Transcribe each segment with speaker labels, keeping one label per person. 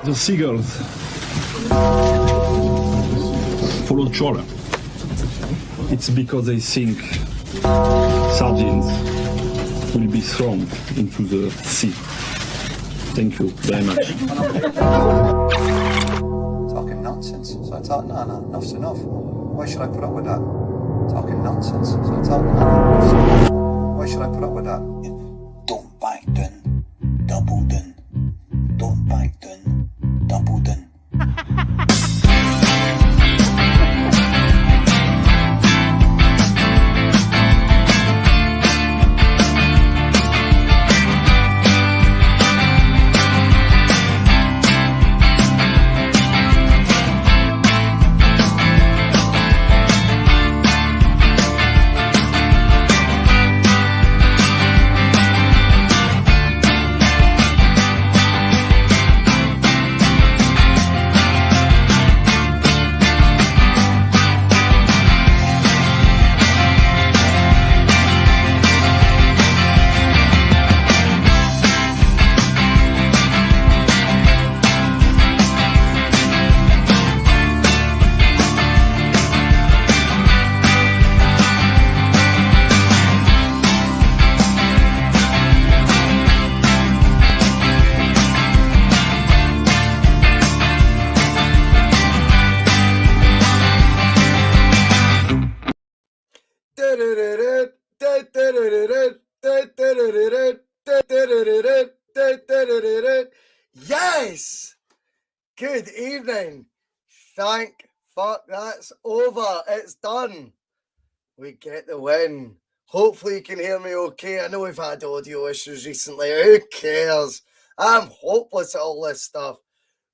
Speaker 1: The seagulls follow trawler. It's because they think sardines will be thrown into the sea. Thank you very much.
Speaker 2: Talking nonsense. So I thought, no, enough's enough. Why should I put up with that? Talking nonsense. So I thought, no, enough's enough. Why should I put up with that? Don't back down, double down. Don't back down, double down.
Speaker 3: Yes! Good evening. Thank fuck that's over. It's done. We get the win. Hopefully you can hear me okay. I know we've had audio issues recently. Who cares? I'm hopeless at all this stuff.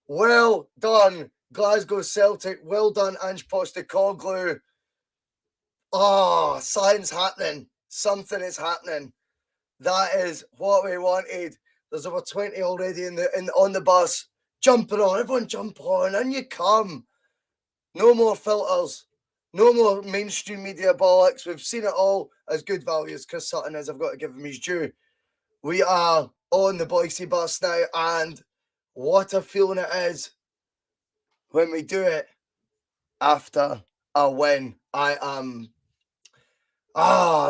Speaker 3: Well done, Glasgow Celtic. Well done, Ange Postecoglou. Oh, something's happening. Something is happening. That is what we wanted. There's over 20 already on the bus. Jumping on. Everyone jump on. And you come. No more filters. No more mainstream media bollocks. We've seen it all as good value as Chris Sutton is. I've got to give him his due. We are on the Boise bus now. And what a feeling it is when we do it after a win. I'm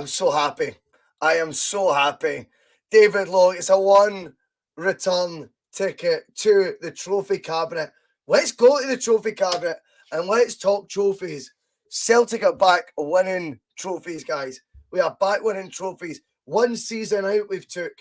Speaker 3: so happy. I am so happy. David Lowe, it's a one return ticket to the trophy cabinet. Let's go to the trophy cabinet and let's talk trophies. Celtic are back winning trophies, guys. We are back winning trophies. One season out we've took.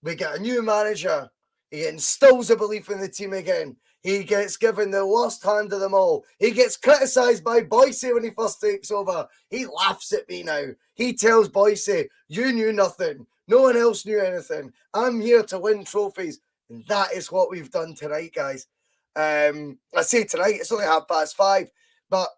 Speaker 3: We get a new manager. He instills a belief in the team again. He gets given the worst hand of them all. He gets criticised by Boise when he first takes over. He laughs at me now. He tells Boise, you knew nothing. No one else knew anything. I'm here to win trophies. And that is what we've done tonight, guys. I say tonight, it's only 5:30. But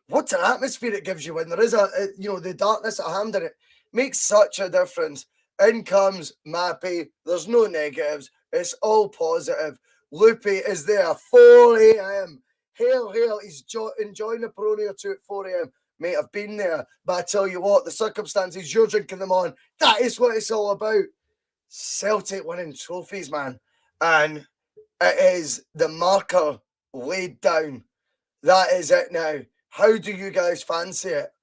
Speaker 3: what an atmosphere it gives you when there is the darkness at hand in it. Makes such a difference. In comes Mappy. There's no negatives. It's all positive. Loopy is there, 4 a.m. Hail, he's enjoying a Peroni or two at 4 a.m. Mate, I've been there, but I tell you what, the circumstances, you're drinking them on. That is what it's all about. Celtic winning trophies, man. And it is the marker laid down. That is it now. How do you guys fancy it?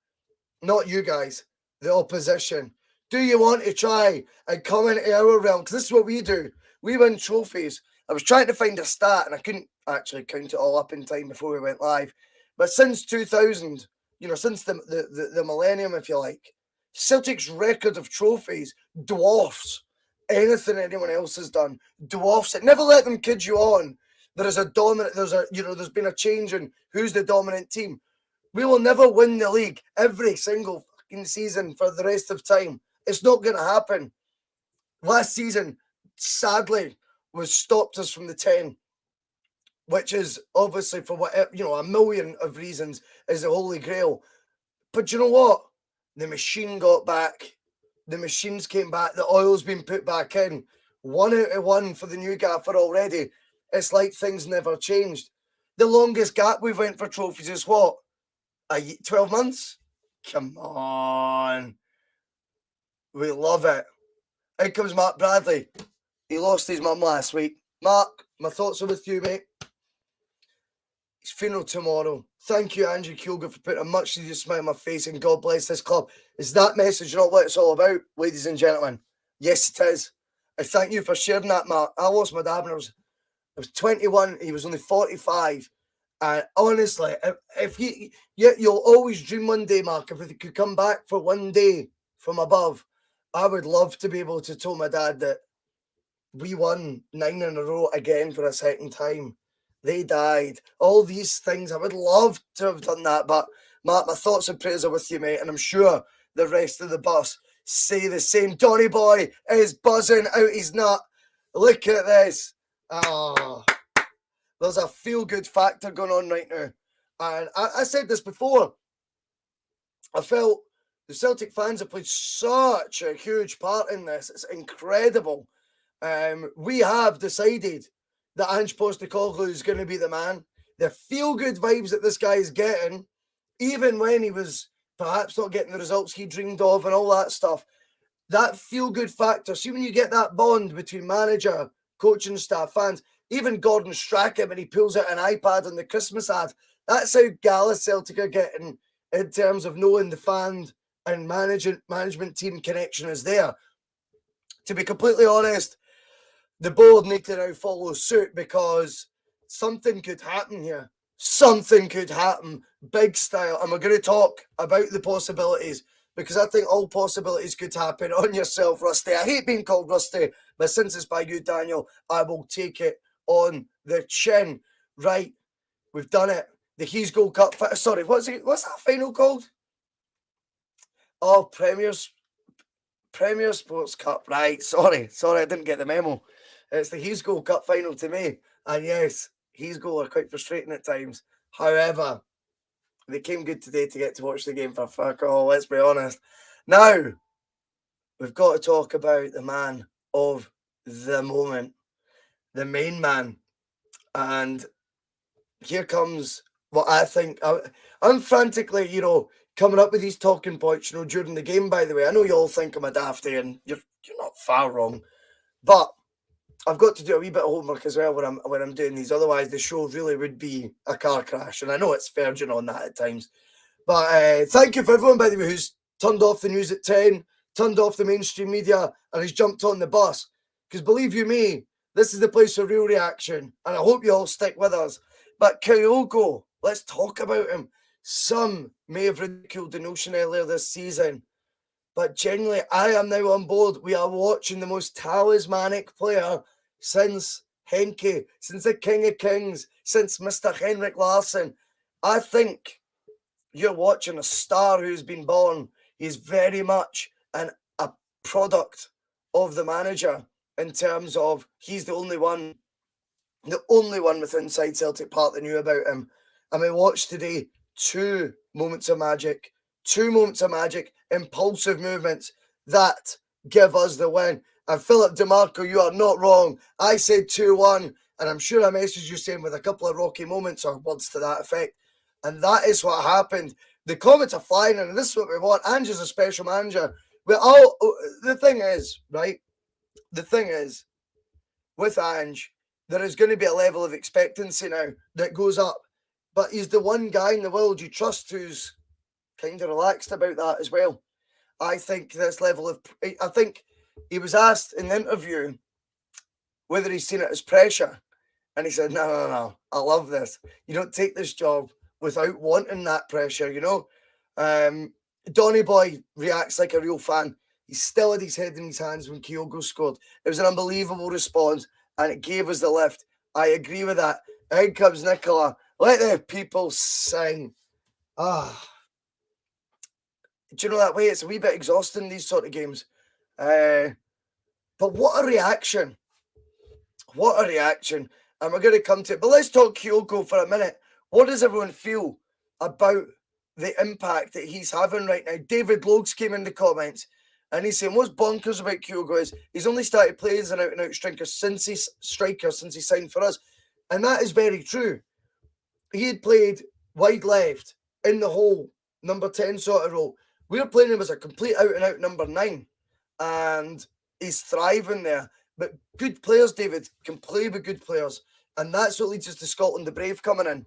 Speaker 3: Not you guys, the opposition. Do you want to try and come into our realm? Because this is what we do. We win trophies. I was trying to find a stat and I couldn't actually count it all up in time before we went live. But since 2000, since the millennium, if you like, Celtic's record of trophies dwarfs anything anyone else has done. Dwarfs it. Never let them kid you on. There's been a change in who's the dominant team. We will never win the league every single fucking season for the rest of time. It's not going to happen. Last season, sadly, was stopped us from the 10, which is obviously for whatever, a million of reasons is the holy grail. But you know what? The machine got back. The machines came back. The oil's been put back in. 1 out of 1 for the new gaffer already. It's like things never changed. The longest gap we've went for trophies is what? 12 months? Come on. We love it. Here comes Mark Bradley. He lost his mum last week. Mark, my thoughts are with you, mate. His funeral tomorrow. Thank you, Andrew Kyogo, for putting a much needed smile on my face, and God bless this club. Is that message not what it's all about, ladies and gentlemen? Yes, it is. I thank you for sharing that, Mark. I lost my dad when I was 21. He was only 45. And honestly, if you'll always dream one day, Mark, if it could come back for one day from above, I would love to be able to tell my dad that we won 9 in a row again for a second time. They died. All these things. I would love to have done that. But Mark, my thoughts and prayers are with you, mate. And I'm sure the rest of the bus say the same. Donny boy is buzzing out his nut. Look at this. Oh, there's a feel-good factor going on right now. And I said this before. I felt the Celtic fans have played such a huge part in this. It's incredible. We have decided that Ange Postecoglou is going to be the man. The feel-good vibes that this guy is getting, even when he was perhaps not getting the results he dreamed of and all that stuff, that feel-good factor. See, when you get that bond between manager, coaching staff, fans, even Gordon Strachan when he pulls out an iPad on the Christmas ad, that's how gala Celtic are getting in terms of knowing the fan and management team connection is there. To be completely honest, the board need to now follow suit because something could happen here. Something could happen, big style. And we're going to talk about the possibilities because I think all possibilities could happen on yourself, Rusty. I hate being called Rusty, but since it's by you, Daniel, I will take it on the chin. Right, we've done it. The He's Gold Cup. Sorry, what's that final called? Oh, Premier Sports Cup. Right, sorry, I didn't get the memo. It's the He's Goal Cup final to me. And yes, He's Goal are quite frustrating at times. However, they came good today to get to watch the game for fuck all, let's be honest. Now, we've got to talk about the man of the moment, the main man. And here comes what I think. I'm frantically, coming up with these talking points, during the game, by the way. I know you all think I'm a dafty, and you're not far wrong. But I've got to do a wee bit of homework as well when I'm doing these. Otherwise, the show really would be a car crash. And I know it's verging on that at times. But thank you for everyone, by the way, who's turned off the news at 10, turned off the mainstream media, and has jumped on the bus. Because believe you me, this is the place for real reaction. And I hope you all stick with us. But Kyogo, let's talk about him. Some may have ridiculed the notion earlier this season. But genuinely, I am now on board. We are watching the most talismanic player since Henke, since the King of Kings, since Mr. Henrik Larsson. I think you're watching a star who's been born. He's very much a product of the manager in terms of he's the only one with inside Celtic Park that knew about him. And we watched today 2 moments of magic, impulsive movements that give us the win. And Philip DeMarco, you are not wrong. I said 2-1, and I'm sure I messaged you saying with a couple of rocky moments or words to that effect. And that is what happened. The comments are flying, and this is what we want. Ange is a special manager. The thing is, right? The thing is, with Ange, there is going to be a level of expectancy now that goes up. But he's the one guy in the world you trust who's kind of relaxed about that as well. I think I think he was asked in the interview whether he's seen it as pressure. And he said, no, I love this. You don't take this job without wanting that pressure, Donny Boy reacts like a real fan. He still had his head in his hands when Kyogo scored. It was an unbelievable response, and it gave us the lift. I agree with that. In comes Nicola. Let the people sing. Do you know that way? It's a wee bit exhausting, these sort of games. But what a reaction. What a reaction. And we're going to come to it. But let's talk Kyogo for a minute. What does everyone feel about the impact that he's having right now? David Logs came in the comments and he's saying, what's bonkers about Kyogo is he's only started playing as an out-and-out striker since he signed for us. And that is very true. He had played wide left in the hole, number 10 sort of role. We're playing him as a complete out-and-out number 9. And he's thriving there. But good players, David, can play with good players. And that's what leads us to Scotland the Brave coming in.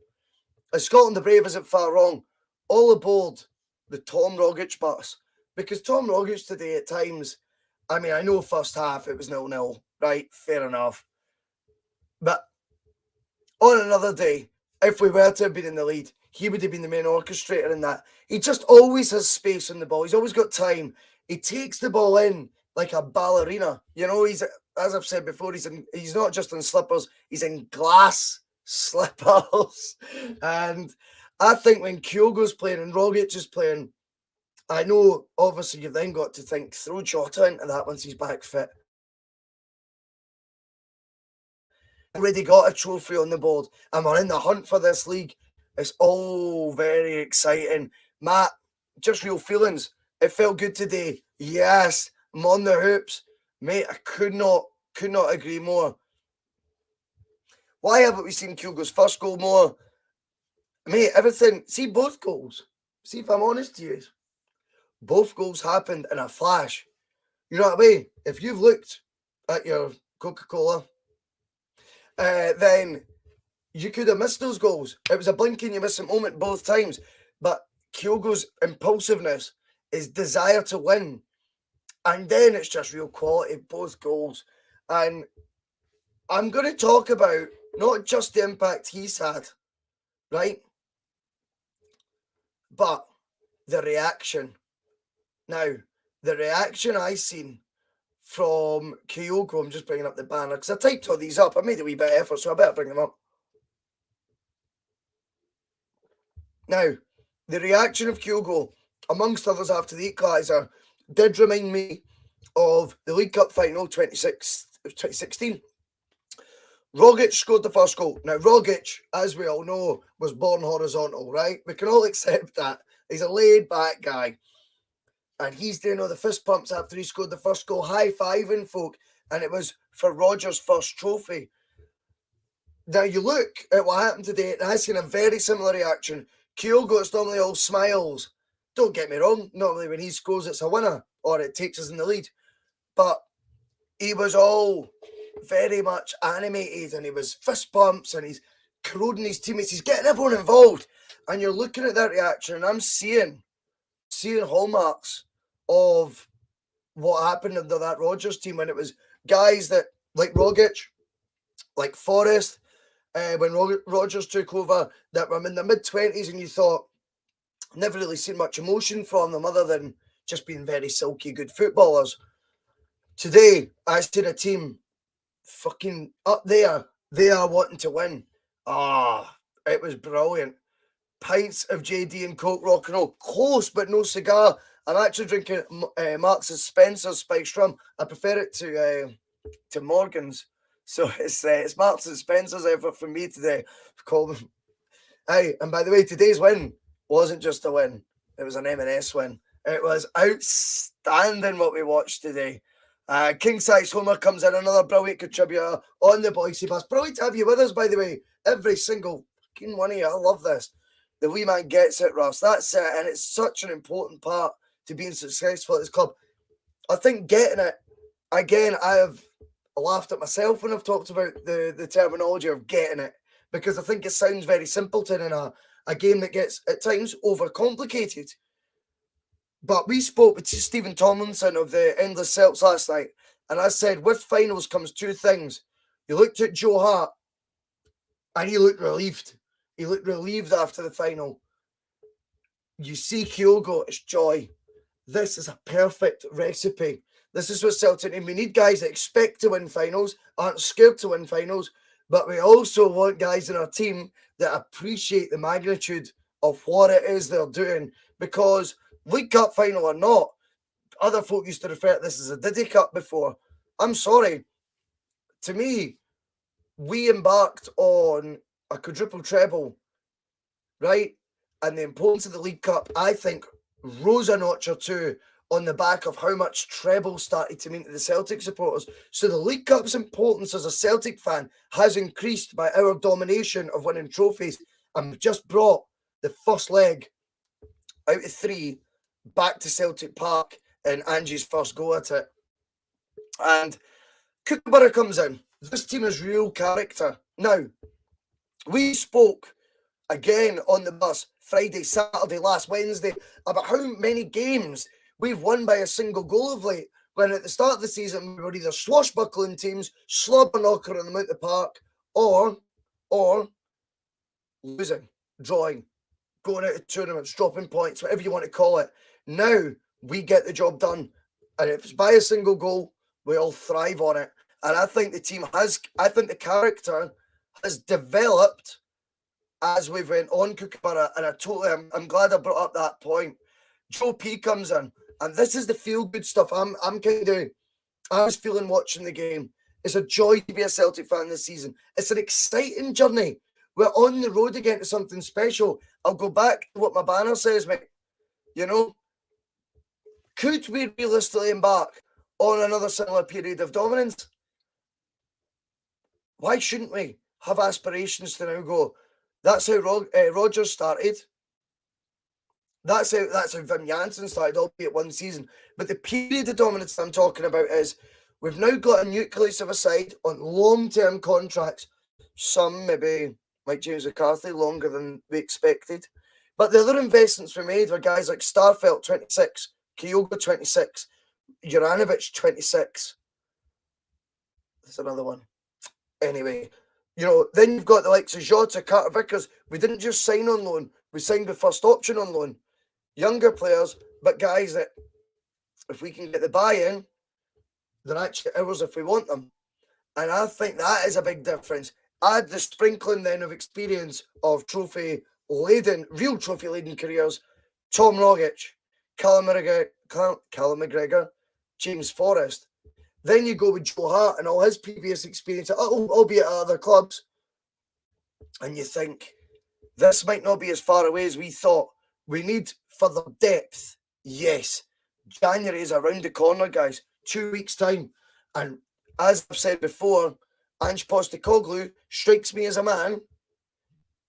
Speaker 3: Scotland the Brave isn't far wrong. All aboard the Tom Rogic bus. Because Tom Rogic today at times, I mean, I know first half it was 0-0, right? Fair enough. But on another day, if we were to have been in the lead, he would have been the main orchestrator in that. He just always has space on the ball. He's always got time. He takes the ball in like a ballerina. You know, he's, as I've said before, he's not just in slippers, he's in glass slippers. And I think when Kyogo's playing and Rogic is playing, I know obviously you've then got to think throw Jota into that once he's back fit. Already got a trophy on the board and we're in the hunt for this league. It's all very exciting. Matt, just real feelings. It felt good today. Yes, I'm on the hoops. Mate, I could not agree more. Why haven't we seen Kyogo's first goal more? Mate, everything. See both goals. See, if I'm honest to you, both goals happened in a flash. You know what I mean? If you've looked at your Coca-Cola, then you could have missed those goals. It was a blink and you miss a moment both times. But Kyogo's impulsiveness, his desire to win, and then it's just real quality, both goals. And I'm going to talk about not just the impact he's had, right? But the reaction. Now, the reaction I seen from Kyogo, I'm just bringing up the banner because I typed all these up. I made a wee bit of effort, so I better bring them up. Now, the reaction of Kyogo, amongst others after the equaliser, did remind me of the League Cup final 2016. Rogic scored the first goal. Now, Rogic, as we all know, was born horizontal, right? We can all accept that. He's a laid-back guy. And he's doing all the fist pumps after he scored the first goal, high-fiving folk, and it was for Roger's first trophy. Now, you look at what happened today, and I've seen a very similar reaction. Kyogo, it's normally all smiles. Don't get me wrong, normally when he scores, it's a winner, or it takes us in the lead. But he was all very much animated, and he was fist pumps, and he's corroding his teammates. He's getting everyone involved. And you're looking at that reaction, and I'm seeing hallmarks of what happened under that Rodgers team when it was guys that, like Rogic, like Forrest, when Rodgers took over, that were in their mid-20s, and you thought, never really seen much emotion from them other than just being very silky good footballers. Today, I seen a team fucking up there. They are wanting to win. It was brilliant. Pints of JD and Coke Rock and Roll. Close, but no cigar. I'm actually drinking Marks and Spencer's Spiced Rum. I prefer it to Morgan's. So it's Marks and Spencer's effort for me today. Hey, and by the way, today's win wasn't just a win. It was an M&S win. It was outstanding what we watched today. King Size Homer comes in, another brilliant contributor on the Boise Pass. Brilliant to have you with us, by the way. Every single fucking one of you. I love this. The wee man gets it, Ross. That's it. And it's such an important part to being successful at this club. I think getting it, again, I have laughed at myself when I've talked about the terminology of getting it, because I think it sounds very simpleton in a game that gets, at times, overcomplicated. But we spoke with Stephen Tomlinson of the Endless Celts last night, and I said, with finals comes two things. You looked at Joe Hart, and he looked relieved. He looked relieved after the final. You see Kyogo, it's joy. This is a perfect recipe. This is what Celtic need. We need guys that expect to win finals, aren't scared to win finals, but we also want guys in our team that appreciate the magnitude of what it is they're doing. Because League Cup final or not, other folk used to refer to this as a Diddy Cup before. I'm sorry. To me, we embarked on a quadruple treble, right? And the importance of the League Cup, I think, rose a notch or two on the back of how much treble started to mean to the Celtic supporters. So the League Cup's importance as a Celtic fan has increased by our domination of winning trophies. And we've just brought the first leg out of 3 back to Celtic Park in Angie's first go at it. And Kookaburra comes in. This team has real character. Now, we spoke again on the bus Friday, Saturday, last Wednesday about how many games we've won by a single goal of late, when at the start of the season we were either swashbuckling teams, slobber knocking them out the park, or losing, drawing, going out of tournaments, dropping points, whatever you want to call it. Now we get the job done. And if it's by a single goal, we all thrive on it. And I think the team has, I think the character has developed as we've went on, Kookaburra. And I'm glad I brought up that point. Joe P comes in, and this is the feel-good stuff I was feeling watching the game. It's a joy to be a Celtic fan this season. It's an exciting journey. We're on the road again to something special. I'll go back to what my banner says, mate. You know, could we realistically embark on another similar period of dominance? Why shouldn't we have aspirations to now go? That's how Rodgers started. That's how Wim Jansen started, albeit one season. But the period of dominance I'm talking about is we've now got a nucleus of a side on long-term contracts. Some maybe, like James McCarthy, longer than we expected. But the other investments we made were guys like Starfelt, 26, Kyogo, 26, Juranovic, 26. There's another one. Anyway, you know, then you've got the likes of Jota, Carter Vickers. We didn't just sign on loan. We signed the first option on loan. Younger players, but guys that, if we can get the buy-in, they're actually ours if we want them. And I think that is a big difference. Add the sprinkling then of experience of real trophy-laden careers, Tom Rogic, Callum McGregor, James Forrest. Then you go with Joe Hart and all his previous experience, albeit at other clubs. And you think, this might not be as far away as we thought. We need further depth. Yes. January is around the corner, guys. 2 weeks' time. And as I've said before, Ange Postecoglou strikes me as a man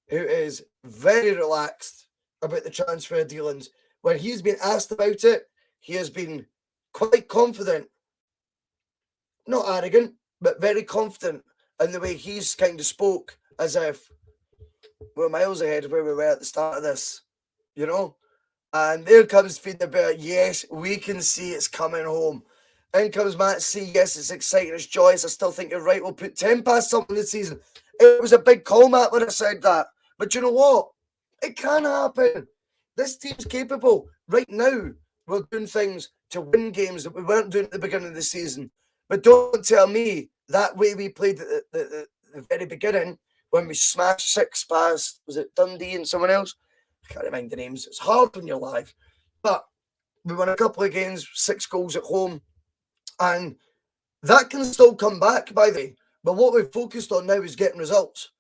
Speaker 3: who is very relaxed about the transfer dealings. When he's been asked about it, he has been quite confident. Not arrogant, but very confident in the way he's kind of spoke, as if we're miles ahead of where we were at the start of this, you know? And there comes feeding about, yes, we can see it's coming home. In comes Matt C. Yes, it's exciting, it's joyous. I still think you're right. We'll put 10 past something this season. It was a big call, Matt, when I said that. But you know what? It can happen. This team's capable. Right now, we're doing things to win games that we weren't doing at the beginning of the season. But don't tell me that way we played at the very beginning when we smashed 6 past, was it Dundee and someone else? I can't remember the names. It's hard when you're live. But we won a couple of games, 6 goals at home. And that can still come back, by the way. But what we've focused on now is getting results.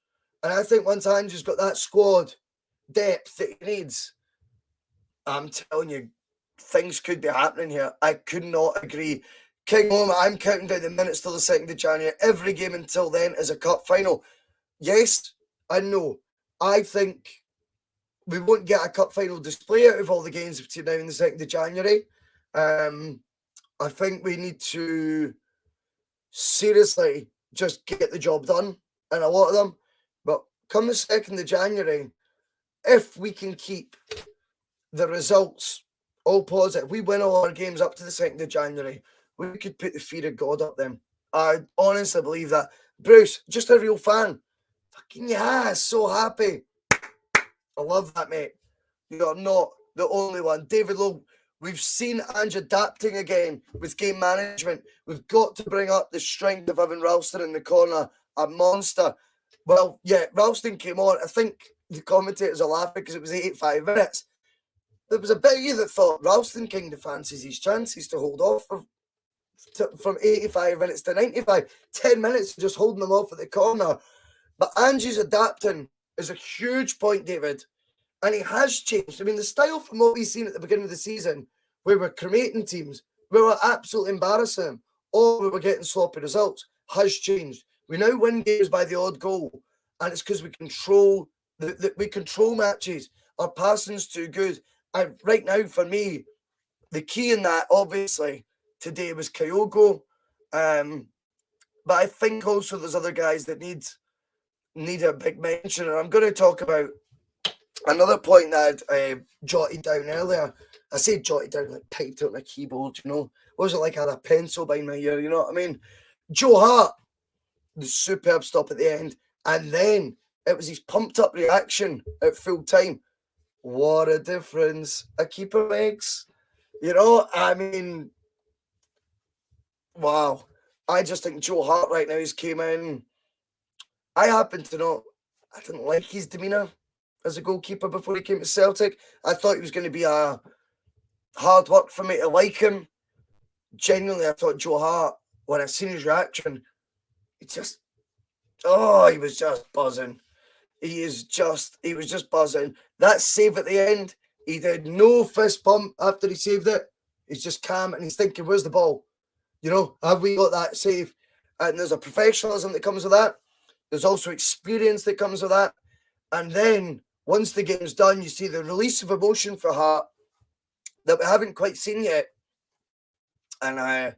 Speaker 3: And I think once Ange's got that squad depth that he needs, I'm telling you, things could be happening here. I could not agree. King home, I'm counting down the minutes till the 2nd of January. Every game until then is a cup final. Yes, I know. I think we won't get a cup final display out of all the games between now and the 2nd of January. I think we need to seriously just get the job done in a lot of them. But come the 2nd of January, if we can keep the results all positive, we win all our games up to the 2nd of January, we could put the fear of God up them. I honestly believe that. Bruce, just a real fan. Fucking yeah, so happy. I love that, mate. You're not the only one. David Lowe, we've seen Ange adapting again with game management. We've got to bring up the strength of having Ralston in the corner, a monster. Well, yeah, Ralston came on. I think the commentators are laughing because it was 85 minutes. There was a bit of you that thought Ralston kind of fancies his chances to hold off from 85 minutes to 95. 10 minutes of just holding them off at the corner. But Ange's adapting is a huge point, David. And he has changed. I mean, the style from what we've seen at the beginning of the season, where we're cremating teams, where we're absolutely embarrassing, or we were getting sloppy results, has changed. We now win games by the odd goal. And it's because we control we control matches. Our passing's too good. And right now, for me, the key in that, obviously, today was Kyogo. But I think also there's other guys that need a big mention. And I'm going to talk about another point that I'd jotted down earlier. I say jotted down, like typed out on a keyboard, you know. It wasn't like I had a pencil behind my ear, you know what I mean? Joe Hart, the superb stop at the end. And then it was his pumped up reaction at full time. What a difference a keeper makes. You know, I mean, wow. I just think Joe Hart right now, he's came in. I happen to know, I didn't like his demeanour as a goalkeeper before he came to Celtic. I thought he was going to be a hard work for me to like him. Genuinely, I thought Joe Hart, when I seen his reaction, he was just buzzing. He was just buzzing. That save at the end, he did no fist pump after he saved it. He's just calm and he's thinking, where's the ball? You know, have we got that save? And there's a professionalism that comes with that. There's also experience that comes with that. And then once the game's done, you see the release of emotion for Hart that we haven't quite seen yet. And I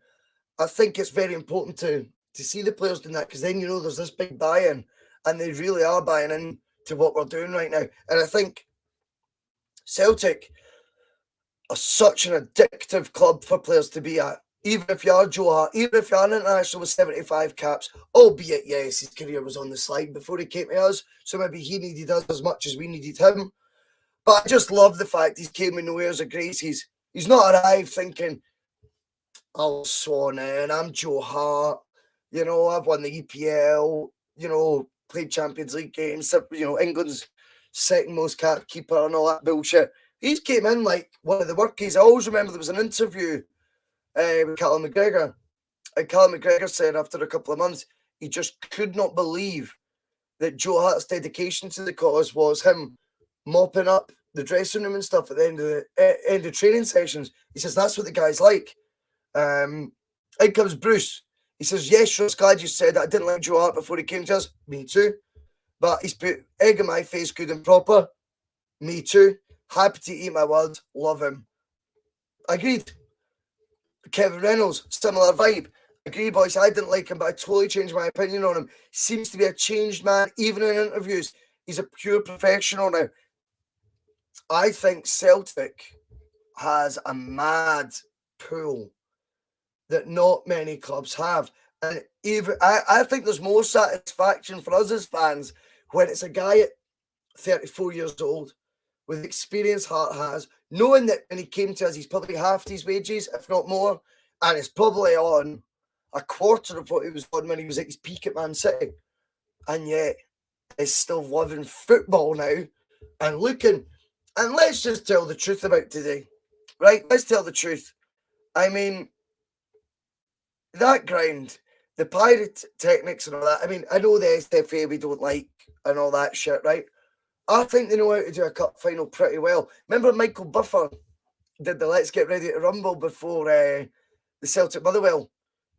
Speaker 3: think it's very important to see the players doing that, because then you know there's this big buy-in, and they really are buying in to what we're doing right now. And I think Celtic are such an addictive club for players to be at. Even if you are Joe Hart, even if you're an international with 75 caps, albeit, yes, his career was on the slide before he came to us, so maybe he needed us as much as we needed him. But I just love the fact he came in no airs of grace. He's not arrived thinking, I'll swan in, I'm Joe Hart, you know, I've won the EPL, you know, played Champions League games, you know, England's second most cap keeper and all that bullshit. He's came in like one of the workies. I always remember there was an interview with Callum McGregor. And Callum McGregor said after a couple of months, he just could not believe that Joe Hart's dedication to the cause was him mopping up the dressing room and stuff at the end of training sessions. He says, that's what the guy's like. In comes Bruce. He says, yes, sure, glad you said that. I didn't like Joe Hart before he came to us. Me too. But he's put egg in my face good and proper. Me too. Happy to eat my words. Love him. Agreed. Kevin Reynolds, similar vibe. Agree, boys. I didn't like him, but I totally changed my opinion on him. Seems to be a changed man, even in interviews. He's a pure professional now. I think Celtic has a mad pool that not many clubs have. And even I think there's more satisfaction for us as fans when it's a guy at 34 years old with experience Hart has, knowing that when he came to us, he's probably half his wages, if not more, and it's probably on a quarter of what he was on when he was at his peak at Man City. And yet, is still loving football now and looking. And let's just tell the truth about today, right? Let's tell the truth. I mean, that ground, the pyrotechnics and all that, I mean, I know the SFA we don't like and all that shit, right? I think they know how to do a cup final pretty well. Remember Michael Buffer did the Let's Get Ready to Rumble before the Celtic Motherwell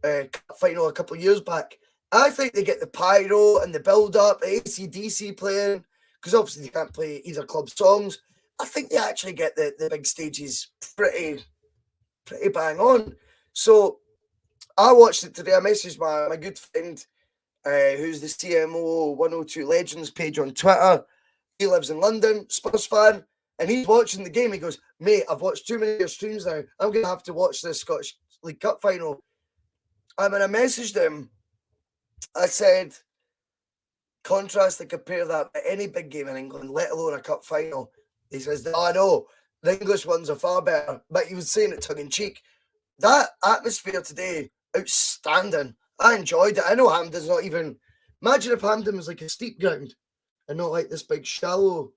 Speaker 3: cup final a couple of years back. I think they get the pyro and the build-up, AC/DC playing, because obviously they can't play either club songs. I think they actually get the big stages pretty bang on. So I watched it today. I messaged my good friend, who's the CMO 102 Legends page on Twitter. He lives in London, Spurs fan, and he's watching the game. He goes, mate, I've watched too many of your streams now. I'm going to have to watch this Scottish League Cup final. And when I messaged him, I said, contrast and compare that to any big game in England, let alone a cup final. He says, no, I know. The English ones are far better. But he was saying it tongue-in-cheek. That atmosphere today, outstanding. I enjoyed it. I know Hampden's not even... Imagine if Hampden was like a steep ground and not like this big shallow,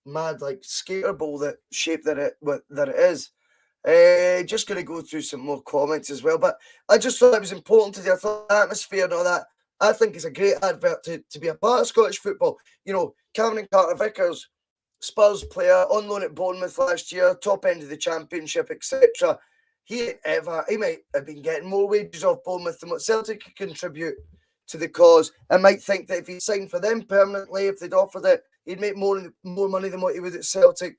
Speaker 3: mad like skater bowl that shape that it is. Just going to go through some more comments as well. But I just thought it was important today. I thought the atmosphere and all that, I think it's a great advert to be a part of Scottish football. You know, Cameron Carter-Vickers, Spurs player, on loan at Bournemouth last year, top end of the Championship, etc. He might have been getting more wages off Bournemouth than what Celtic could contribute to the cause. I might think that if he signed for them permanently, if they'd offered it, he'd make more money than what he would at Celtic.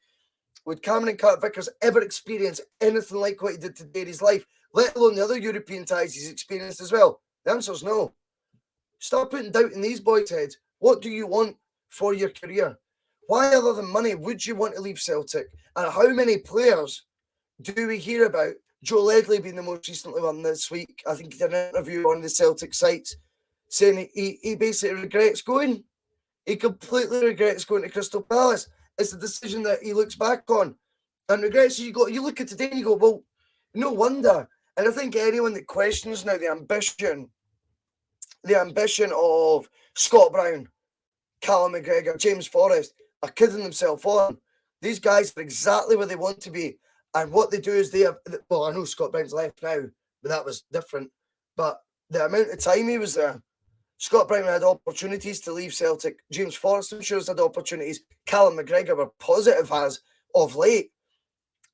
Speaker 3: Would Cameron Carter-Vickers ever experience anything like what he did today in his life, let alone the other European ties he's experienced as well? The answer's no. Stop putting doubt in these boys' heads. What do you want for your career? Why, other than money, would you want to leave Celtic? And how many players do we hear about? Joe Ledley being the most recently one this week. I think he did an interview on the Celtic sites saying he basically regrets going. He completely regrets going to Crystal Palace. It's a decision that he looks back on and regrets. You look at today and you go, well, no wonder. And I think anyone that questions now the ambition of Scott Brown, Callum McGregor, James Forrest are kidding themselves on. These guys are exactly where they want to be. And what they do is I know Scott Brown's left now, but that was different. But the amount of time he was there, Scott Brown had opportunities to leave Celtic. James Forrest, I'm sure, has had opportunities. Callum McGregor were positive as of late.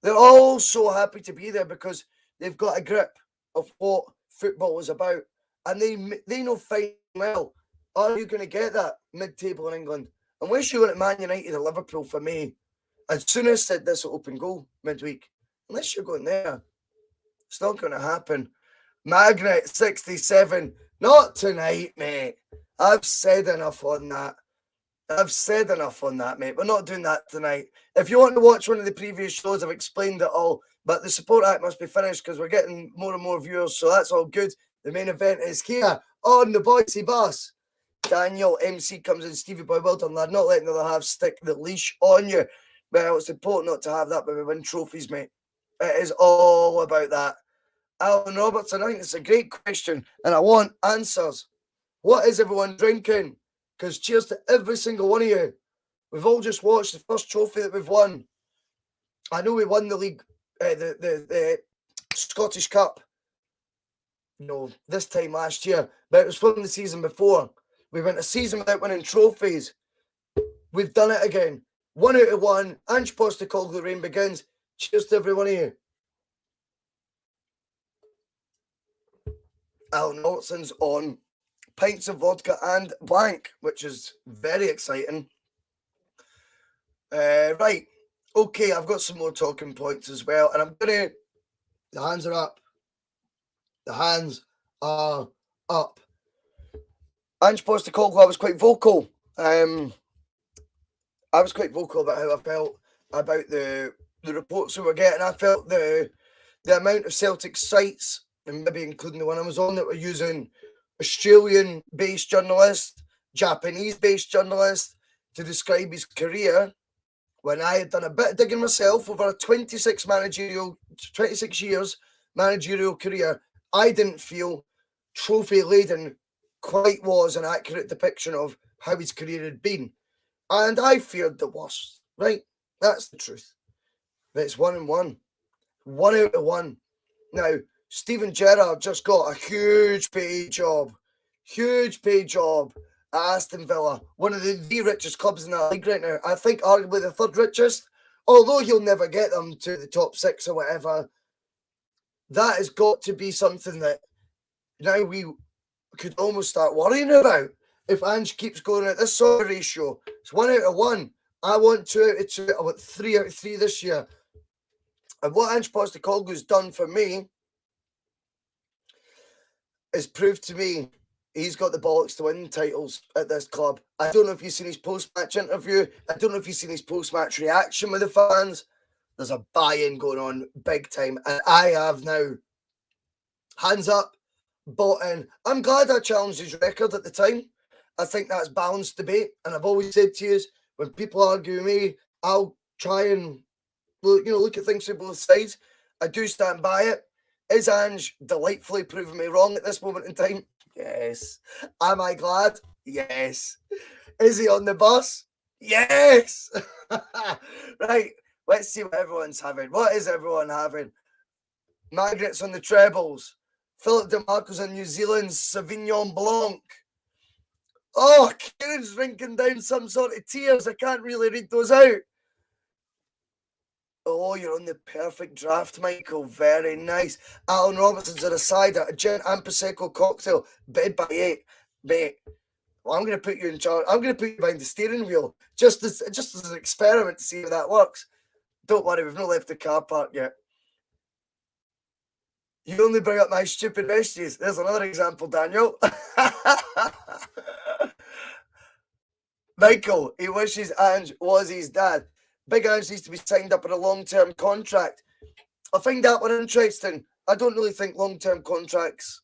Speaker 3: They're all so happy to be there because they've got a grip of what football is about. And they know fine well, are you going to get that mid-table in England? Unless you're going to Man United or Liverpool for me, as soon as I said this will open goal midweek, unless you're going there, it's not going to happen. Magnet 67, not tonight, mate. I've said enough on that. Mate. We're not doing that tonight. If you want to watch one of the previous shows, I've explained it all. But the support act must be finished because we're getting more and more viewers, so that's all good. The main event is here on the Boise Bus. Daniel MC comes in. Stevie Boy, well done, lad. Not letting the other half stick the leash on you. Well, it's important not to have that when we win trophies, mate. It is all about that. Alan Robertson, I think it's a great question, and I want answers. What is everyone drinking? Because cheers to every single one of you. We've all just watched the first trophy that we've won. I know we won the league, the Scottish Cup, this time last year, but it was from the season before. We went a season without winning trophies. We've done it again. 1 out of 1. Ange Postecoglou, the rain begins. Cheers to every one of you. Alan Robertson's on pints of vodka and blank, which is very exciting. Right. Okay, I've got some more talking points as well. And I'm going to... The hands are up. The hands are up. Ange Postecoglou, I was quite vocal. I was quite vocal about how I felt about the reports we were getting. I felt the amount of Celtic sites, and maybe including the one I was on, that were using Australian-based journalists, Japanese-based journalists to describe his career, when I had done a bit of digging myself over a 26 years managerial career. I didn't feel trophy laden quite was an accurate depiction of how his career had been. And I feared the worst, right? That's the truth. But it's 1 and 1. 1 out of 1. Now, Steven Gerrard just got a huge paid job at Aston Villa, one of the richest clubs in that league right now. I think arguably the third richest, although he'll never get them to the top 6 or whatever. That has got to be something that now we could almost start worrying about. If Ange keeps going at this sort of ratio, it's 1 out of 1. I want 2 out of 2. I want 3 out of 3 this year. And what Ange Postecoglou's done for me is proved to me he's got the bollocks to win titles at this club. I don't know if you've seen his post-match interview. I don't know if you've seen his post-match reaction with the fans. There's a buy-in going on big time. And I have now, hands up, bought in. I'm glad I challenged his record at the time. I think that's balanced debate. And I've always said to you, when people argue with me, I'll try and look at things from both sides. I do stand by it. Is Ange delightfully proving me wrong at this moment in time? Yes. Am I glad? Yes. Is he on the bus? Yes. Right. Let's see what everyone's having. What is everyone having? Margaret's on the trebles. Philip DeMarco's on New Zealand's Sauvignon Blanc. Oh, Kieran's drinking down some sort of tears. I can't really read those out. Oh, you're on the perfect draft, Michael. Very nice. Alan Robertson's on a cider, a gin and Prosecco cocktail, bed by 8. Mate, well, I'm going to put you in charge. I'm going to put you behind the steering wheel just as an experiment to see if that works. Don't worry, we've not left the car park yet. You only bring up my stupid besties. There's another example, Daniel. Michael, he wishes Ange was his dad. Big Ange needs to be signed up in a long-term contract. I find that one interesting. I don't really think long-term contracts.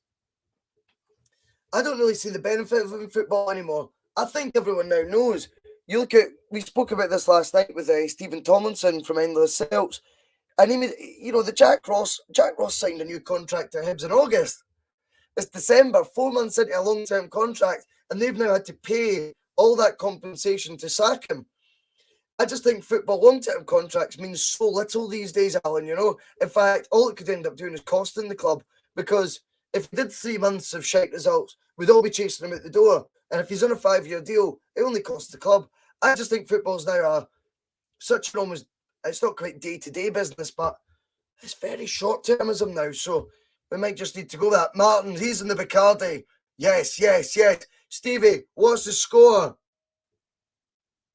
Speaker 3: I don't really see the benefit of them in football anymore. I think everyone now knows. You look at, we spoke about this last night with Stephen Tomlinson from Endless Celts, and he made, the Jack Ross signed a new contract to Hibs in August. It's December, 4 months into a long-term contract, and they've now had to pay all that compensation to sack him. I just think football long-term contracts mean so little these days, Alan, In fact, all it could end up doing is costing the club, because if he did 3 months of shite results, we'd all be chasing him out the door. And if he's on a 5-year deal, it only costs the club. I just think football's now such an almost, it's not quite day-to-day business, but it's very short-termism now. So we might just need to go with that. Martin, he's in the Bacardi. Yes. Stevie, what's the score?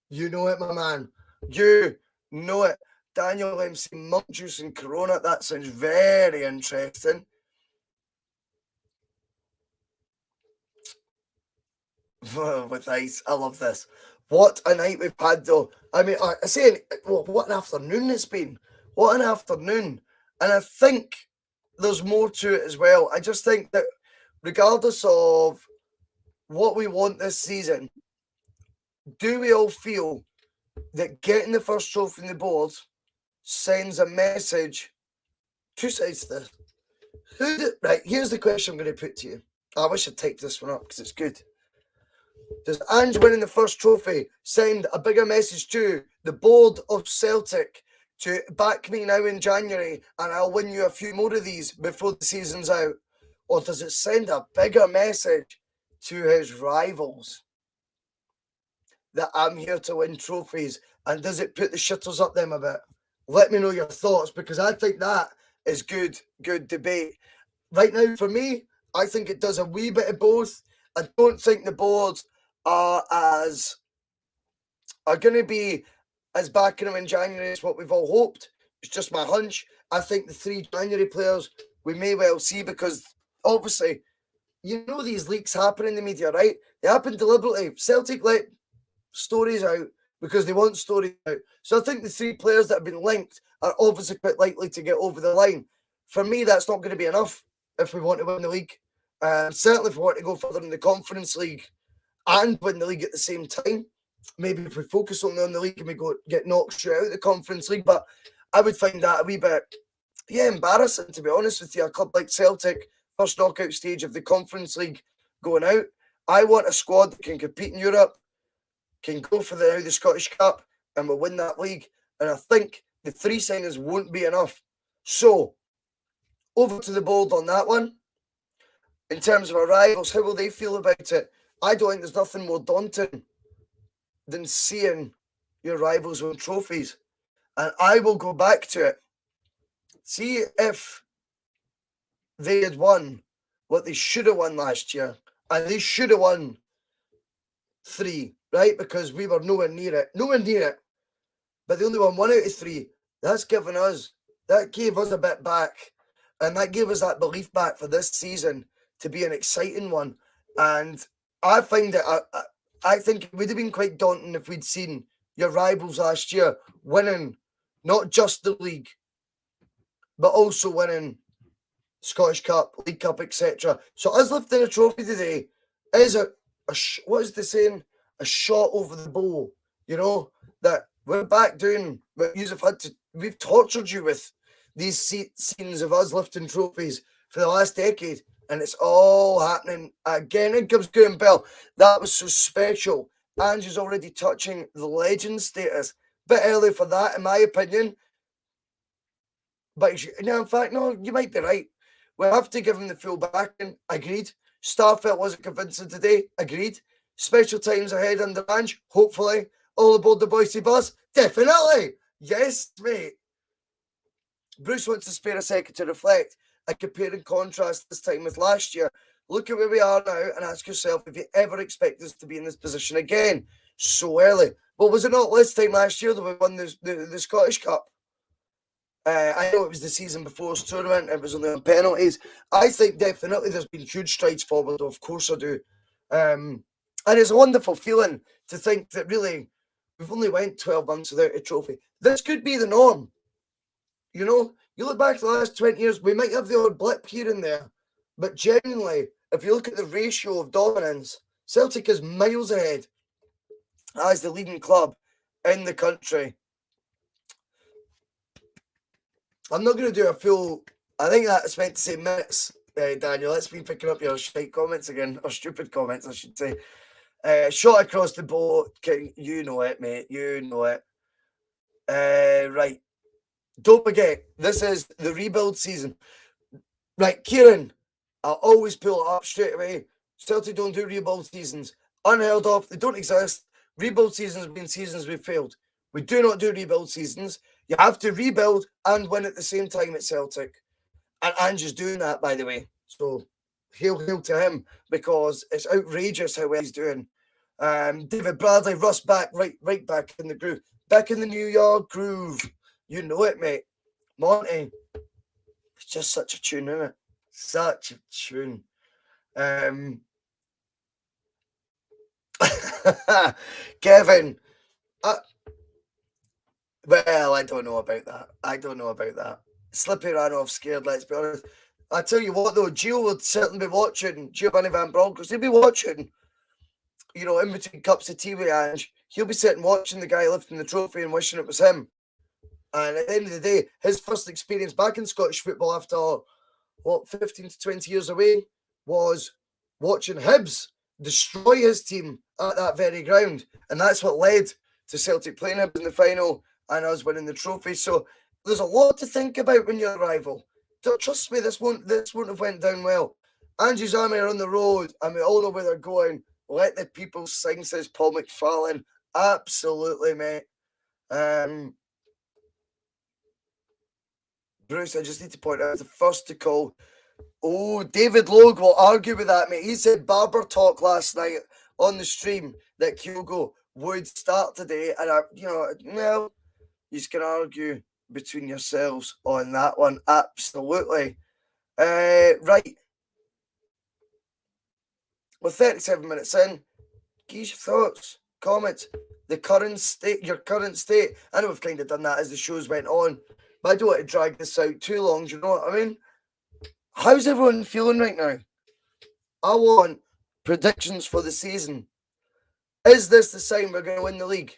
Speaker 3: You know it, my man. You know it. Daniel MC, monk juice and Corona. That sounds very interesting. With ice. I love this. What a night we've had, though. I mean, I say, what an afternoon it's been. What an afternoon. And I think there's more to it as well. I just think that regardless of what we want this season, do we all feel that getting the first trophy on the board sends a message? Two sides to this. Right, here's the question I'm going to put to you. I wish I'd typed this one up because it's good. Does Ange winning the first trophy send a bigger message to the board of Celtic to back me now in January and I'll win you a few more of these before the season's out? Or does it send a bigger message to his rivals that I'm here to win trophies? And does it put the shitters up them a bit? Let me know your thoughts, because I think that is good debate. Right now, for me, I think it does a wee bit of both. I don't think the boards are going to be as backing him in January as what we've all hoped. It's just my hunch. I think the 3 January players we may well see, because obviously, these leaks happen in the media, right? They happen deliberately. Celtic let stories out because they want stories out. So I think the 3 players that have been linked are obviously quite likely to get over the line. For me, that's not going to be enough if we want to win the league. Certainly if we want to go further in the Conference League and win the league at the same time. Maybe if we focus only on the league and we get knocked straight out of the Conference League. But I would find that a wee bit, embarrassing, to be honest with you. A club like Celtic, first knockout stage of the Conference League, going out. I want a squad that can compete in Europe, can go for the Scottish Cup, and will win that league. And I think the 3 signings won't be enough. So, over to the board on that one. In terms of our rivals, how will they feel about it? I don't think there's nothing more daunting than seeing your rivals win trophies. And I will go back to it. See if they had won what they should have won last year. And they should have won 3, right? Because we were nowhere near it. But they only won 1 out of 3. That gave us a bit back. And that gave us that belief back for this season to be an exciting one. And I find it, I think it would have been quite daunting if we'd seen your rivals last year winning not just the league, but also winning Scottish Cup, League Cup, etc. So us lifting a trophy today is what is the saying? A shot over the bowl. That we're back doing what you've had to. We've tortured you with these scenes of us lifting trophies for the last decade, and it's all happening again. In comes Graham Bell. That was so special. Ange's already touching the legend status. Bit early for that, in my opinion. But in fact, no, you might be right. We have to give him the full backing. Agreed. Starfelt wasn't convincing today. Agreed. Special times ahead under Ange. Hopefully. All aboard the Boise bus. Definitely. Yes, mate. Bruce wants to spare a second to reflect and compare and contrast this time with last year. Look at where we are now and ask yourself if you ever expect us to be in this position again so early. Well, was it not this time last year that we won the Scottish Cup? I know it was the season before's tournament. It was only on penalties. I think definitely there's been huge strides forward. Of course I do. And it's a wonderful feeling to think that really we've only went 12 months without a trophy. This could be the norm. You know, you look back to the last 20 years, we might have the odd blip here and there, but genuinely, if you look at the ratio of dominance, Celtic is miles ahead as the leading club in the country. I'm not going to do a full, I think that's meant to say minutes, Daniel. Let's be picking up your shite comments again, or stupid comments, I should say. Shot across the boat, you know it, mate, you know it. Right. Don't forget, this is the rebuild season. Right, Kieran, I'll always pull it up straight away. Celtic don't do rebuild seasons. Unheard of, they don't exist. Rebuild seasons have been seasons we've failed. We do not do rebuild seasons. You have to rebuild and win at the same time at Celtic. And Ange's doing that, by the way. So hail to him, because it's outrageous how well he's doing. David Bradley, Russ back, right back in the groove. Back in the New York groove. You know it, mate. Monty. It's just such a tune, isn't it? Such a tune. Kevin. Well, I don't know about that. Slippy ran off scared, let's be honest. I tell you what, though, Gio would certainly be watching. Giovanni Van Bronckhorst, he'll be watching, you know, in between cups of tea with Ange. He'll be sitting watching the guy lifting the trophy and wishing it was him. And at the end of the day, his first experience back in Scottish football after, 15 to 20 years away, was watching Hibs destroy his team at that very ground. And that's what led to Celtic playing Hibs in the final and us winning the trophy. So there's a lot to think about when you're a rival. Trust me, this won't have went down well. Angie's Army are on the road, and we all know where they're going. Let the people sing, says Paul McFarlane. Absolutely, mate. Bruce, I just need to point out, the first to call. Oh, David Logue will argue with that, mate. He said barber talk last night on the stream that Kyogo would start today. And, well, you can argue between yourselves on that one. Absolutely. Right. We're 37 minutes in. Give your thoughts, comments, your current state. I know we've kind of done that as the shows went on, but I don't want to drag this out too long. Do you know what I mean? How's everyone feeling right now? I want predictions for the season. Is this the sign we're going to win the league?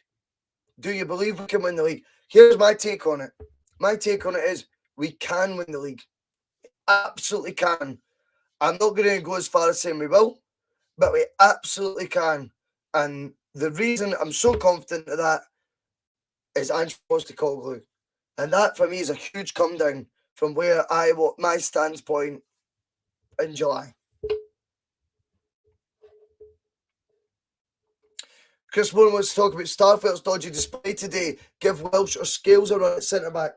Speaker 3: Do you believe we can win the league? Here's my take on it. My take on it is we can win the league. Absolutely can. I'm not going to go as far as saying we will, but we absolutely can. And the reason I'm so confident of that is Ange Postecoglou. And that for me is a huge come down from where my standpoint in July. Chris Moore wants to talk about Starfelt's dodgy display today. Give Welsh or Scales a run at centre back.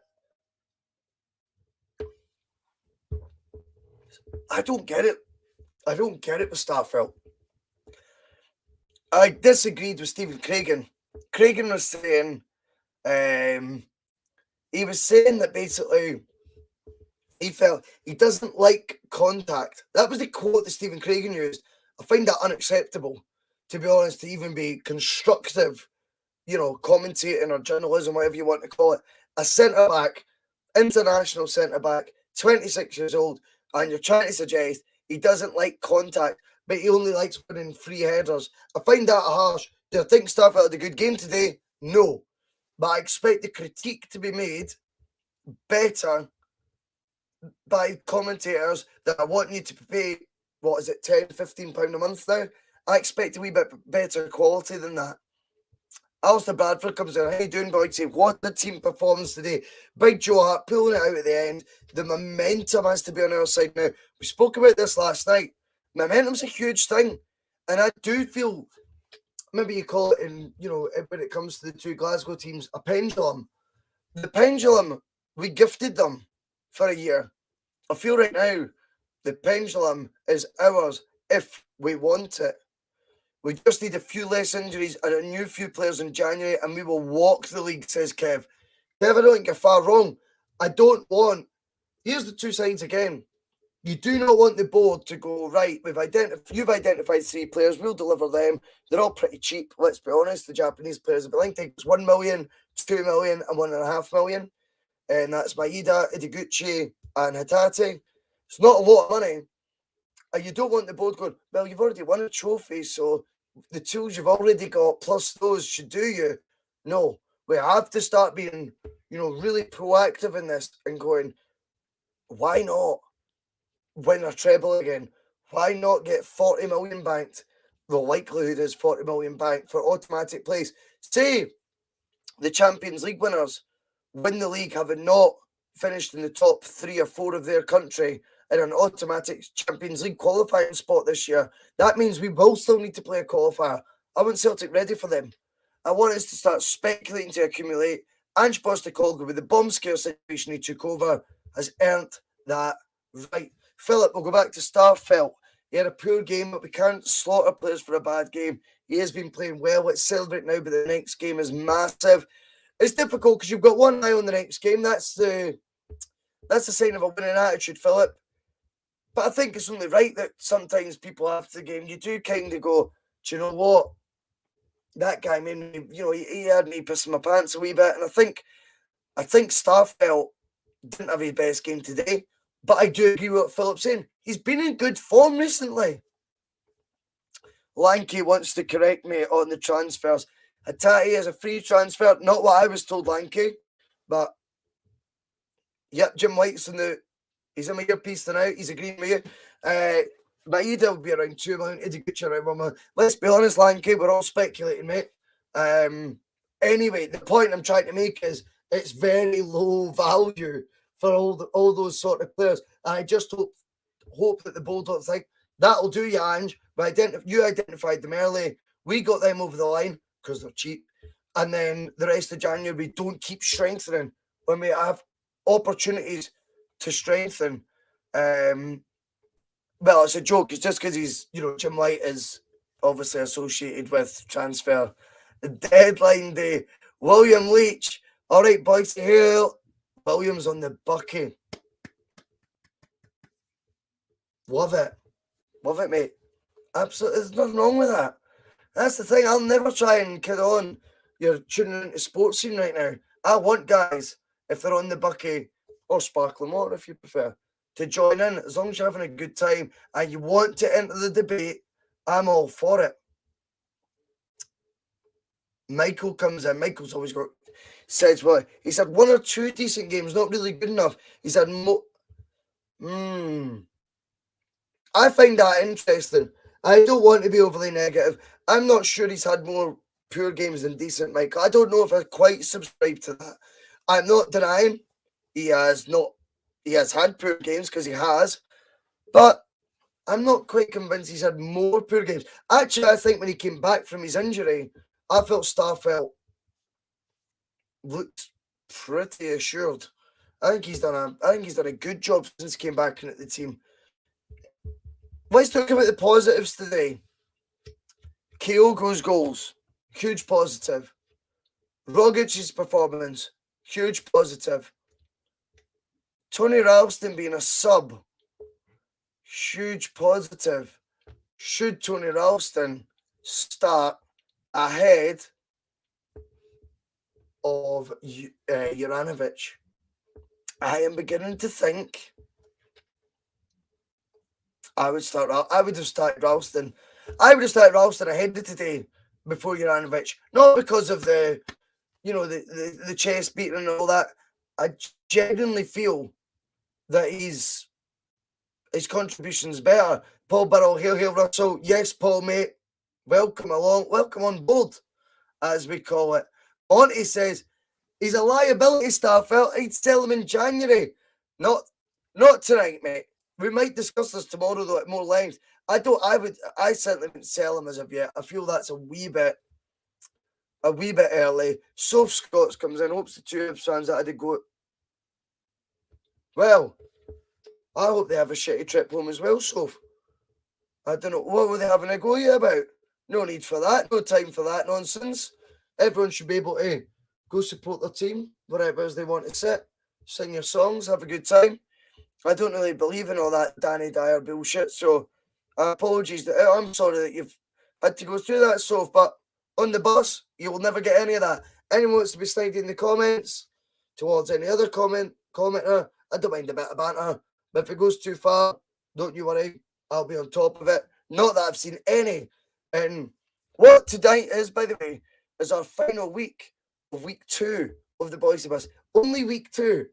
Speaker 3: I don't get it. With Starfelt. I disagreed with Stephen Craigan. Craigan was saying, he was saying that basically he felt he doesn't like contact. That was the quote that Stephen Craigan used. I find that unacceptable, to be honest, to even be constructive, commentating or journalism, whatever you want to call it. A centre-back, international centre-back, 26 years old, and you're trying to suggest he doesn't like contact, but he only likes winning free headers. I find that harsh. Do I think Starfelt had a good game today? No. But I expect the critique to be made better by commentators that I want you to pay, what is it, £10, £15 a month now? I expect a wee bit better quality than that. Alistair Bradford comes in. How you doing, boy? Say, what the team performance today. Big Joe Hart pulling it out at the end. The momentum has to be on our side now. We spoke about this last night. Momentum's a huge thing. And I do feel, maybe you call it when it comes to the two Glasgow teams, a pendulum. The pendulum, we gifted them for a year. I feel right now the pendulum is ours if we want it. We just need a few less injuries and a new few players in January, and we will walk the league, says Kev. Kev, I don't think you're far wrong. I don't want... Here's the two sides again. You do not want the board to go, right, you've identified 3 players, we'll deliver them. They're all pretty cheap, let's be honest. The Japanese players have been linked to 1 million, 2 million, and 1.5 million. And that's Maeda, Ideguchi, and Hatate. It's not a lot of money. And you don't want the board going, well, you've already won a trophy, so the tools you've already got plus those should do you. No, we have to start being, really proactive in this and going, why not win a treble again? Why not get 40 million banked? The likelihood is 40 million banked for automatic place. Say the Champions League winners win the league having not finished in the top 3 or 4 of their country in an automatic Champions League qualifying spot this year. That means we will still need to play a qualifier. I want Celtic ready for them. I want us to start speculating to accumulate. Ange Postecoglou, with the bomb scare situation he took over, has earned that right. Philip, we'll go back to Starfelt. He had a poor game, but we can't slaughter players for a bad game. He has been playing well. Let's celebrate now, but the next game is massive. It's difficult because you've got one eye on the next game. That's the sign of a winning attitude, Philip. But I think it's only right that sometimes people after the game, you do kind of go, do you know what? That guy made me, he had me pissing my pants a wee bit. And I think Starfelt didn't have his best game today. But I do agree with what Philip's saying. He's been in good form recently. Lanky wants to correct me on the transfers. Hatate is a free transfer. Not what I was told, Lanky. But, yep, Jim White's he's in my earpiece tonight. He's agreeing with you. Maeda will be around 2 million. Ideguchi around 1 million. Let's be honest, Lanky, we're all speculating, mate. Anyway, the point I'm trying to make is it's very low value for all those sort of players. And I just hope that the Bulldogs think, that'll do you, Ange. You identified them early. We got them over the line because they're cheap. And then the rest of January, we don't keep strengthening when we have opportunities to strengthen. Well, it's a joke. It's just because he's, Jim White is obviously associated with transfer deadline day. William Leach. All right, boys, here. Williams on the bucket. Love it. Love it, mate. Absolutely. There's nothing wrong with that. That's the thing. I'll never try and kid on. You're tuning into sports scene right now. I want guys, if they're on the bucket or sparkling water, if you prefer, to join in. As long as you're having a good time and you want to enter the debate, I'm all for it. Michael comes in. Michael's always got... Says, well, he's had 1 or 2 decent games, not really good enough. He's had I find that interesting. I don't want to be overly negative. I'm not sure he's had more poor games than decent, Michael. I don't know if I quite subscribe to that. I'm not denying he has had poor games, because he has, but I'm not quite convinced he's had more poor games. Actually, I think when he came back from his injury, I felt Starfelt looked pretty assured. I think he's done a good job since he came back into the team. Let's talk about the positives today. Kyogo's goals, huge positive. Rogic's performance, huge positive. Tony Ralston being a sub, huge positive. Should Tony Ralston start ahead of Juranovic? I am beginning to think I would have started Ralston. I would have started Ralston ahead of today before Juranovic. Not because of the chest beating and all that. I genuinely feel that his contribution's better. Paul Burrell, hail Russell. Yes, Paul, mate. Welcome along. Welcome on board, as we call it. Monty says he's a liability, Starfelt. I'd sell him in January. Not tonight, mate. We might discuss this tomorrow, though, at more length. I certainly wouldn't sell him as of yet. I feel that's a wee bit early. Soph Scots comes in, hopes the 2 fans that had to go. Well, I hope they have a shitty trip home as well, Soph. I don't know. What were they having a go at you about? No need for that. No time for that nonsense. Everyone should be able to go support their team, wherever they want to sit, sing your songs, have a good time. I don't really believe in all that Danny Dyer bullshit. So apologies. I'm sorry that you've had to go through that, Soph. But on the bus, you will never get any of that. Anyone wants to be sliding in the comments towards any other commenter, I don't mind a bit of banter. But if it goes too far, don't you worry. I'll be on top of it. Not that I've seen any. And what tonight is, by the way, is our final week of week 2 of the Boise Bus. Only week 2.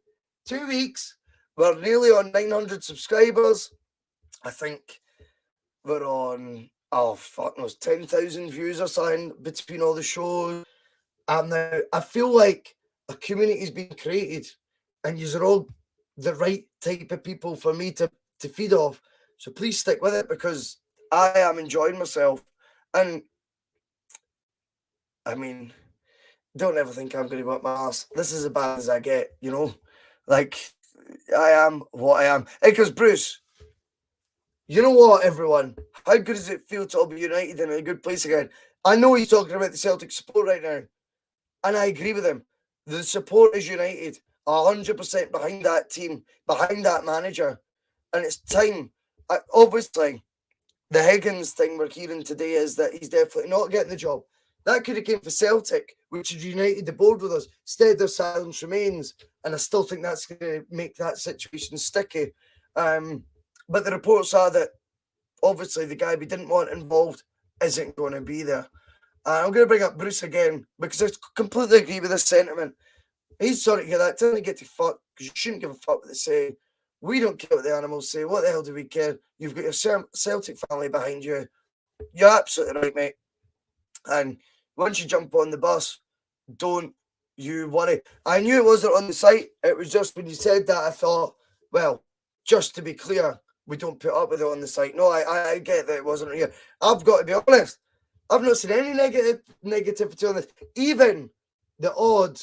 Speaker 3: 2 weeks. We're nearly on 900 subscribers. I think we're on, oh, fuck knows, 10,000 views or something between all the shows. And now I feel like a community's been created and you're all the right type of people for me to feed off. So please stick with it because I am enjoying myself. And I mean, don't ever think I'm going to whip my ass. This is as bad as I get, you know? Like, I am what I am. Because Bruce, you know what, everyone? How good does it feel to all be united in a good place again? I know he's talking about the Celtic support right now, and I agree with him. The support is united, 100% behind that team, behind that manager, and it's time. Obviously, the Higgins thing we're hearing today is that he's definitely not getting the job. That could have came for Celtic, which had united the board with us. Instead, their silence remains, and I still think that's going to make that situation sticky. But the reports are that obviously the guy we didn't want involved isn't going to be there. I'm going to bring up Bruce again because I completely agree with this sentiment. He's sorry to hear that. Tell him to get to fuck because you shouldn't give a fuck what they say. We don't care what the animals say. What the hell do we care? You've got your Celtic family behind you. You're absolutely right, mate. And once you jump on the bus, don't you worry. I knew it wasn't on the site. It was just when you said that, I thought, well, just to be clear, we don't put up with it on the site. No, I get that it wasn't here. I've got to be honest. I've not seen any negativity on this. Even the odd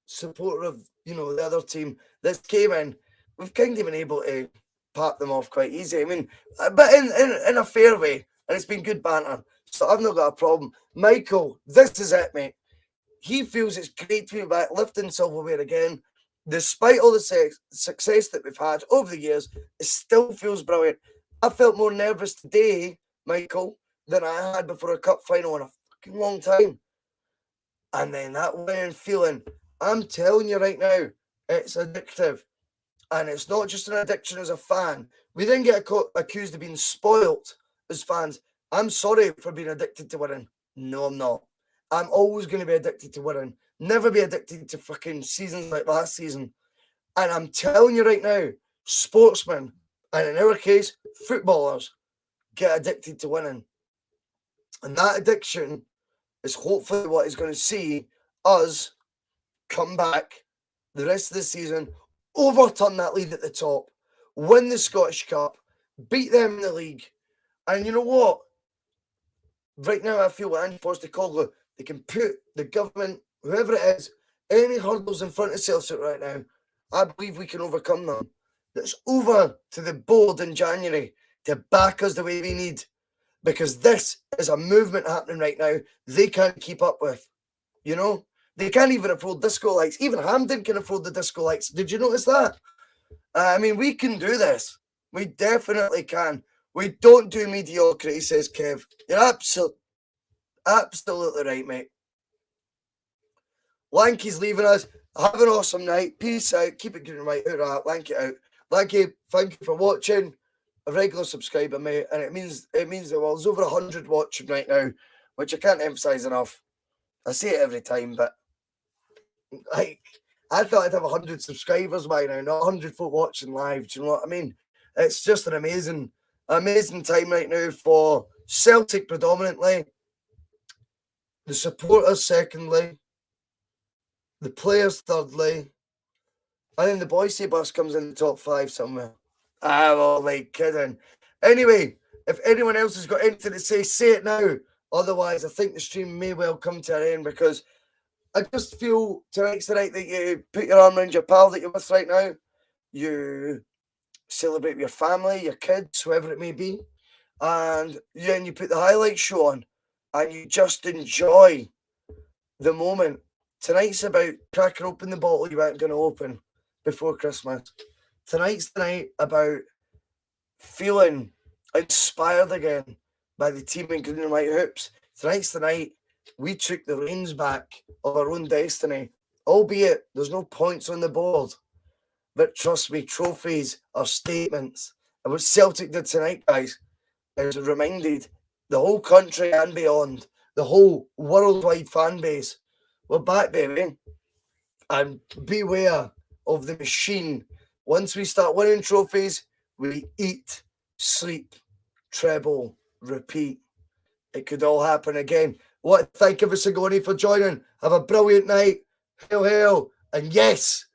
Speaker 3: supporter of, the other team that came in, we've kind of been able to pop them off quite easy. I mean, but in a fair way, and it's been good banter. So I've not got a problem. Michael, this is it, mate. He feels it's great to be back lifting silverware again. Despite all the success that we've had over the years, it still feels brilliant. I felt more nervous today, Michael, than I had before a cup final in a fucking long time. And then that winning feeling, I'm telling you right now, it's addictive. And it's not just an addiction as a fan. We then get accused of being spoilt as fans. I'm sorry for being addicted to winning. No, I'm not. I'm always going to be addicted to winning. Never be addicted to fucking seasons like last season. And I'm telling you right now, sportsmen, and in our case, footballers, get addicted to winning. And that addiction is hopefully what is going to see us come back the rest of the season, overturn that lead at the top, win the Scottish Cup, beat them in the league. And you know what? Right now, I feel like Ange Postecoglou, they can put the government, whoever it is, any hurdles in front of Celtic right now. I believe we can overcome them. That's over to the board in January to back us the way we need. Because this is a movement happening right now they can't keep up with. They can't even afford disco lights. Even Hampden can afford the disco lights. Did you notice that? I mean, we can do this. We definitely can. We don't do mediocrity, says Kev. You're absolutely right, mate. Lanky's leaving us. Have an awesome night. Peace out. Keep it good, right? Lanky out. Lanky, thank you for watching. A regular subscriber, mate, and it means the world. There's over 100 watching right now, which I can't emphasize enough. I say it every time, but I thought I'd have 100 subscribers by now, not 100 folk watching live. Do you know what I mean? It's just an amazing time right now for Celtic predominantly, the supporters secondly, the players thirdly, and then the Boise Bus comes in the top 5 somewhere. Well, like kidding. Anyway, if anyone else has got anything to say it now. Otherwise, I think the stream may well come to an end because I just feel tonight's the night that you put your arm around your pal that you're with right now. You celebrate with your family, your kids, whoever it may be. And then you put the highlight show on and you just enjoy the moment. Tonight's about cracking open the bottle you weren't going to open before Christmas. Tonight's the night about feeling inspired again by the team in green and white hoops. Tonight's the night we took the reins back of our own destiny, albeit there's no points on the board. But trust me, trophies are statements. And what Celtic did tonight, guys, is it reminded the whole country and beyond, the whole worldwide fan base, we're back, baby. And beware of the machine. Once we start winning trophies, we eat, sleep, treble, repeat. It could all happen again. What? Thank you for Sigoni for joining. Have a brilliant night. Hail, hail. And yes,